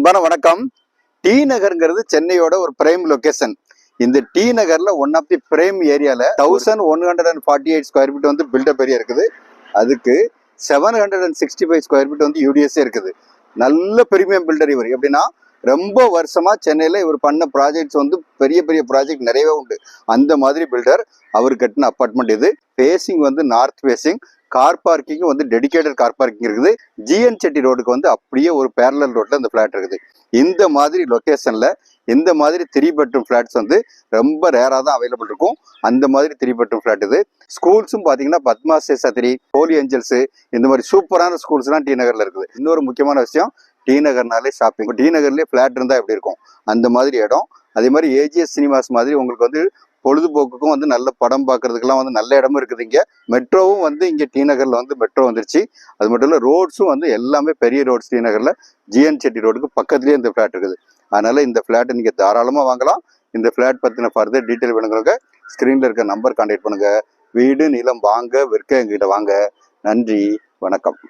வணக்கம். டி நகர்ங்கிறது சென்னையோட ஒரு பிரைம் லொகேஷன். இந்த டி நகர்ல ஒன் ஆஃப் தி பிரைம் ஏரியால 1148 ஸ்கொயர் ஃபீட் வந்து பில்டப் ஏரியா இருக்குது. அதுக்கு 765 ஸ்கொயர் ஃபீட் வந்து யூடிஎஸ்ஏ இருக்குது. நல்ல பிரீமியம் பில்டர் இவர். எப்படின்னா ரொம்ப வருஷமா சென்னையில இவர் பண்ண ப்ராஜெக்ட்ஸ் வந்து பெரிய பெரிய ப்ராஜெக்ட் நிறையவே உண்டு. அந்த மாதிரி பில்டர் அவர் கட்டின அப்பார்ட்மெண்ட் இது. ஃபேசிங் வந்து நார்த் ஃபேசிங். கார் பார்க்கிங் வந்து டெடிகேட்டட் கார் பார்க்கிங் இருக்குது. ஜிஎன் செட்டி ரோடுக்கு வந்து அப்படியே ஒரு பேரலல் ரோட்ல இந்த பிளாட் இருக்குது. இந்த மாதிரி லொகேஷன்ல இந்த மாதிரி 3 பெட்ரூம் ஃபிளாட்ஸ் வந்து ரொம்ப ரேரா தான் அவைலபிள் இருக்கும். அந்த மாதிரி 3 பெட்ரூம் ஃபிளாட் இது. ஸ்கூல்ஸும் பாத்தீங்கன்னா பத்மா சேஷாத்ரி, ஹோலி ஏஞ்சல்ஸ் இந்த மாதிரி சூப்பரான ஸ்கூல்ஸ்லாம் டி நகர்ல இருக்குது. இன்னொரு முக்கியமான விஷயம், டி நகர்னாலே ஷாப்பிங். டி நகர்லயே ஃபிளாட் இருந்தா எப்படி இருக்கும் அந்த மாதிரி இடம். அதே மாதிரி ஏஜிஎஸ் சினிமாஸ் மாதிரி உங்களுக்கு வந்து பொழுதுபோக்குக்கும் வந்து நல்ல படம் பார்க்கறதுக்கெல்லாம் வந்து நல்ல இடமும் இருக்குது. இங்கே மெட்ரோவும் வந்து இங்கே டி நகர்ல வந்து மெட்ரோ வந்துருச்சு. அது மட்டும் இல்லை, ரோட்ஸும் வந்து எல்லாமே பெரிய ரோட்ஸ். டி நகர்ல ஜிஎன் செட்டி ரோடுக்கு பக்கத்துலேயே இந்த ஃபிளாட் இருக்குது. அதனால இந்த ஃபிளாட்டை நீங்கள் தாராளமாக வாங்கலாம். இந்த ஃபிளாட் பற்றின ஃபர்தர் டீட்டெயில் வேணுங்கிறவங்க ஸ்க்ரீனில் இருக்க நம்பர் கான்டாக்ட் பண்ணுங்க. வீடு நிலம் வாங்க விற்க எங்ககிட்ட வாங்க. நன்றி, வணக்கம்.